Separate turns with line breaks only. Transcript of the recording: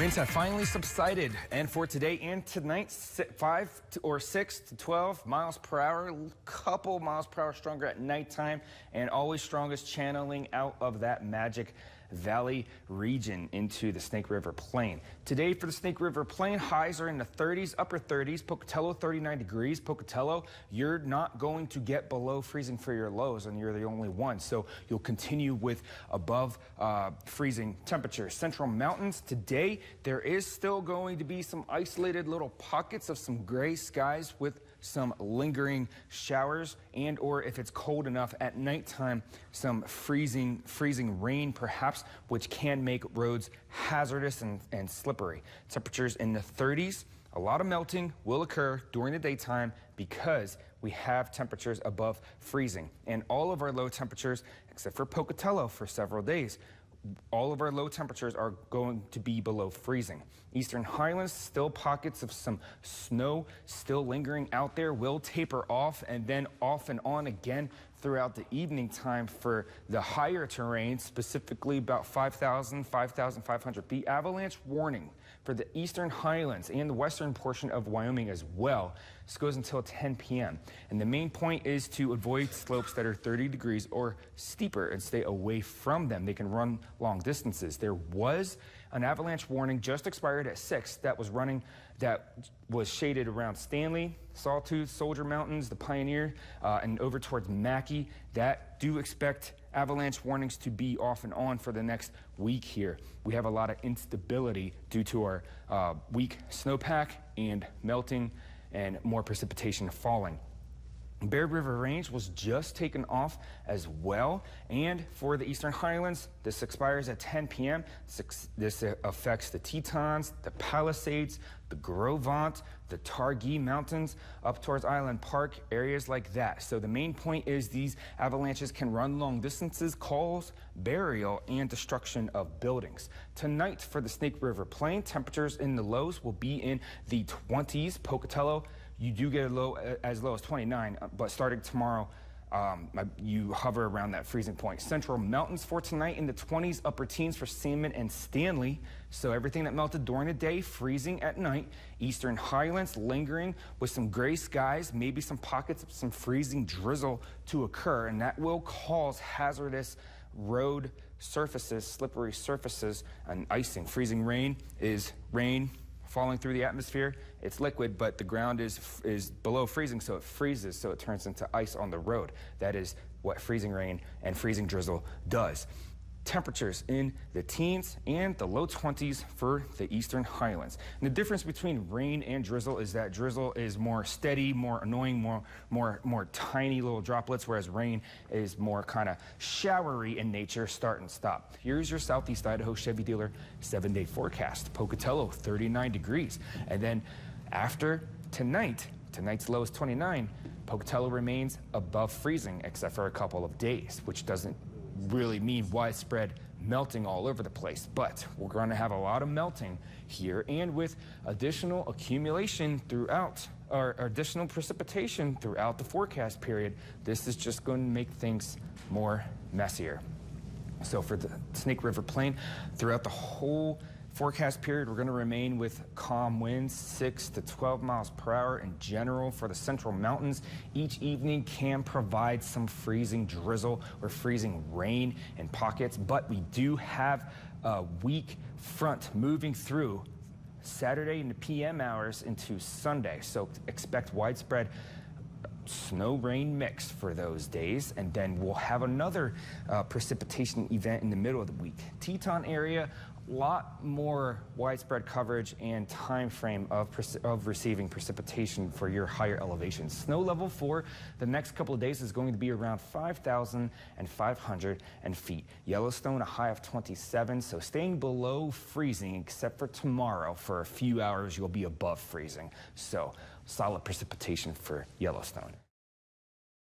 Winds have finally subsided, and for today and tonight, 5 or 6 to 12 miles per hour, a couple miles per hour stronger at nighttime, and always strongest channeling out of that Magic Valley region into the Snake River Plain. Today for the Snake River Plain, highs are in the 30s, upper 30s. Pocatello 39 degrees. Pocatello, you're not going to get below freezing for your lows, and you're the only one, so you'll continue with above freezing temperatures. Central Mountains today, there is still going to be some isolated little pockets of some gray skies with some lingering showers, and or if it's cold enough at nighttime, some freezing rain perhaps, which can make roads hazardous and slippery. Temperatures in the 30s. A lot of melting will occur during the daytime because we have temperatures above freezing, and all of our low temperatures, except for Pocatello for several days, all of our low temperatures are going to be below freezing. Eastern Highlands, still pockets of some snow still lingering out there, will taper off and then off and on again throughout the evening time for the higher terrain, specifically about 5,500 feet. Avalanche warning for the Eastern Highlands and the western portion of Wyoming as well. This goes until 10 p.m. And the main point is to avoid slopes that are 30 degrees or steeper and stay away from them. They can run long distances. There was an avalanche warning just expired at 6 that was shaded around Stanley, Sawtooth, Soldier Mountains, the Pioneer, and over towards Mackey. That do expect avalanche warnings to be off and on for the next week here. We have a lot of instability due to our weak snowpack and melting and more precipitation falling. Bear River Range was just taken off as well, and for the Eastern Highlands, this expires at 10 p.m. This affects the Tetons, the Palisades, the Gros Ventre, the Targhee Mountains, up towards Island Park, areas like that. So the main point is these avalanches can run long distances, cause burial and destruction of buildings. Tonight for the Snake River Plain, temperatures in the lows will be in the 20s. Pocatello, you do get as low as 29, but starting tomorrow, you hover around that freezing point. Central Mountains for tonight in the 20s, upper teens for Salmon and Stanley. So everything that melted during the day, freezing at night. Eastern Highlands lingering with some gray skies, maybe some pockets of some freezing drizzle to occur, and that will cause hazardous road surfaces, slippery surfaces, and icing. Freezing rain is rain falling through the atmosphere. It's liquid, but the ground is below freezing, so it freezes, so it turns into ice on the road. That is what freezing rain and freezing drizzle does. Temperatures in the teens and the low 20s for the Eastern Highlands. And the difference between rain and drizzle is that drizzle is more steady, more annoying, more tiny little droplets, whereas rain is more kind of showery in nature, start and stop. Here's your Southeast Idaho Chevy dealer 7-day forecast. Pocatello 39 degrees. And then after tonight's low is 29, Pocatello remains above freezing except for a couple of days, which doesn't really mean widespread melting all over the place, but we're going to have a lot of melting here, and with additional accumulation throughout, or additional precipitation throughout the forecast period, this is just going to make things more messier. So for the Snake River Plain, throughout the whole forecast period, we're going to remain with calm winds, 6 to 12 miles per hour in general. For the Central Mountains, each evening can provide some freezing drizzle or freezing rain in pockets, but we do have a weak front moving through Saturday in the PM hours into Sunday, so expect widespread snow rain mix for those days, and then we'll have another precipitation event in the middle of the week. Teton area, a lot more widespread coverage and time frame of receiving precipitation for your higher elevations. Snow level for the next couple of days is going to be around 5,500 feet. Yellowstone, a high of 27, so staying below freezing except for tomorrow. For a few hours, you'll be above freezing. So solid precipitation for Yellowstone.